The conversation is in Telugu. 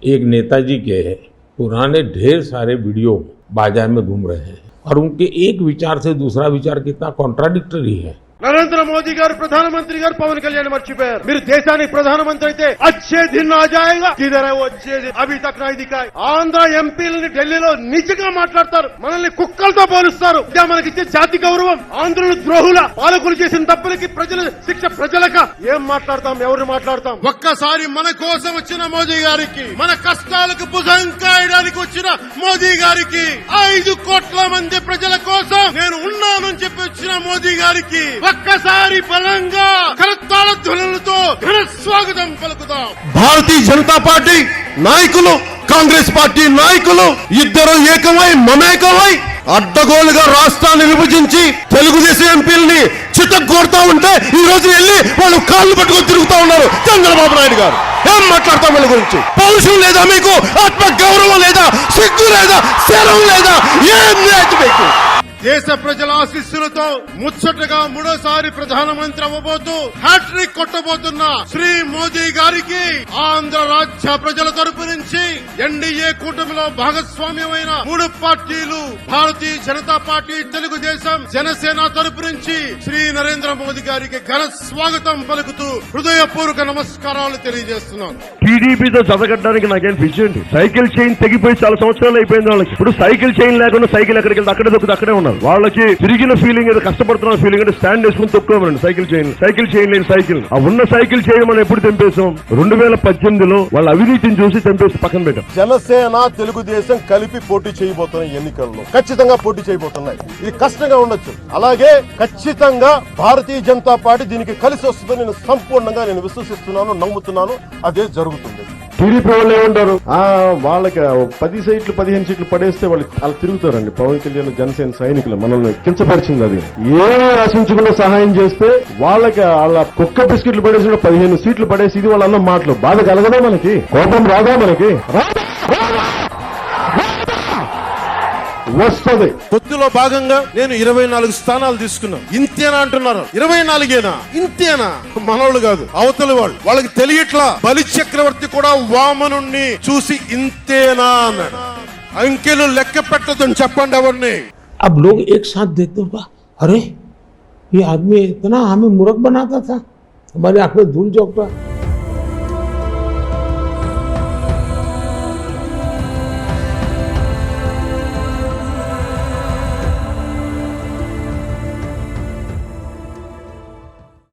एक नेताजी के पुराने ढेर सारे वीडियो बाजार में घूम रहे हैं और उनके एक विचार से दूसरा विचार कितना कॉन्ट्राडिक्टरी है। नरेंद्र मोदी गाరు प्रधानमंत्री गाరు पवन कल्याण मर्चिपोयाరు। మీరు దేశానికి ప్రధానమంత్రి అయితే अच्छे दिन आ जाएगा, किधर है वो अच्छे दिन? अभी तक नहीं दिखा है। ఆంధ్ర ఎంపీలని ఢిల్లీలో నిజంగా మాట్లాడతారు, మనల్ని కుక్కలతో పోలుస్తారు। ఇదే మనకిచ్చే జాతి గౌరవం? ఆంధ్రులు ద్రోహుల పాలకులు చేసిన తప్పులకి ప్రజల శిక్ష ప్రజలక ఏం మాట్లాడతాం, ఎవరు మాట్లాడతాం? ఒక్కసారి మన కోసం వచ్చిన మోదీ గారికి, మన కష్టాలకు భుజం కాయడానికి వచ్చిన మోదీ గారికి, 5 కోట్ల మంది ప్రజల కోసం నేను ఉన్నానని చెప్పి వచ్చిన మోదీ గారికి ఒక్కసారి బలంగా కరతాళ ధ్వనులతో ఘన స్వాగతం పలుకుదాం। భారతీయ జనతా పార్టీ నాయకులు, కాంగ్రెస్ పార్టీ నాయకులు ఇద్దరు ఏకమై మమేకమై అడ్డగోలుగా రాష్ట్రాన్ని విభజించి తెలుగుదేశం ఎంపీలని చిత్తగొడతా ఉంటే ఈ రోజు వెళ్లి వాళ్ళు కాళ్ళు పట్టుకొని తిరుగుతా ఉన్నారు చంద్రబాబు నాయుడు గారు। ఏం మాట్లాడతాం వాళ్ళ గురించి? పౌరుషం లేదా మీకు? ఆత్మ గౌరవం లేదా? సిగ్గు లేదా? శరం లేదా? ఏం లేదు మీకు? దేశ ప్రజల ఆశీస్సులతో ముచ్చటగా మూడోసారి ప్రధానమంత్రి అవ్వబోతూ హ్యాట్రిక్ కొట్టబోతున్న శ్రీ మోదీ గారికి ఆంధ్ర రాష్ట్ర ప్రజల తరపు నుంచి ఎన్డీఏ కూటమిలో భాగస్వామ్యమైన 3 పార్టీలు భారతీయ జనతా పార్టీ, తెలుగుదేశం, జనసేన తరపు నుంచి శ్రీ నరేంద్ర మోదీ గారికి ఘన స్వాగతం పలుకుతూ హృదయపూర్వక నమస్కారాలు తెలియజేస్తున్నాను। టీడీపీతో చదగడానికి నాకేం పిచ్చేంటి? సైకిల్ చైన్ తెగిపోయి చాలా సంవత్సరాలు అయిపోయింది వాళ్ళకి। ఇప్పుడు సైకిల్ చైన్ లేకుండా సైకిల్ ఎక్కడికి వెళ్తే అక్కడే దొక్కుతుంది, అక్కడే ఉన్నారు। వాళ్ళకి తిరిగిన ఫీలింగ్ ఏదో కష్టపడుతున్న ఫీలింగ్ అంటే స్టాండ్ వేసుకుని తొక్కుకోమరండి సైకిల్ చైన్ లేని సైకిల్। ఆ ఉన్న సైకిల్ చైన్ మనం ఎప్పుడు తెంపేసాం? 2018లో వాళ్ళ అవినీతిని చూసి తెంపేసి పక్కన పెట్టాం। జనసేన, తెలుగుదేశం కలిపి పోటీ చేయబోతున్న ఎన్నికల్లో ఖచ్చితంగా పోటీ చేయబోతున్నాయి। ఇది కష్టంగా ఉండొచ్చు, అలాగే ఖచ్చితంగా భారతీయ జనతా పార్టీ దీనికి కలిసి వస్తుందని నేను సంపూర్ణంగా విశ్వసిస్తున్నాను, నమ్ముతున్నాను, అదే జరుగుతుంది। టీడీపీ వాళ్ళు ఏమంటారు? వాళ్ళకి 10 సీట్లు 15 సీట్లు పడేస్తే వాళ్ళు అలా తిరుగుతారండి। పవన్ కళ్యాణ్ జనసేన సైనికులు మనల్ని కించపరిచింది అది। ఏమీ ఆశించకుండా సహాయం చేస్తే వాళ్ళకి వాళ్ళ కుక్క బిస్కెట్లు పడేసి 15 సీట్లు పడేసి ఇది వాళ్ళ అన్న మాటలు బాధ కలగదా? మనకి కోపం రాదా? మనకి వస్తుంది। పొత్తులో భాగంగా నేను 24 స్థానాలు తీసుకున్నాను। ఇంతేనా అంటున్నారు? 24ఏనా? ఇంతేనా? మనోళ్ళు కాదు, అవతలి వాళ్ళు, వాళ్ళకి తెలియట్లా। బలి చక్రవర్తి కూడా వామనుణ్ణి చూసి ఇంతేనా అన్నాడు। అంకెలు లెక్క పెట్టదని చెప్పండి ఎవరిని। अब लोग एक साथ देखते होगा, अरे ये आदमी इतना हमें मूर्ख बनाता था, हमारी आंख में धूल झोंकता।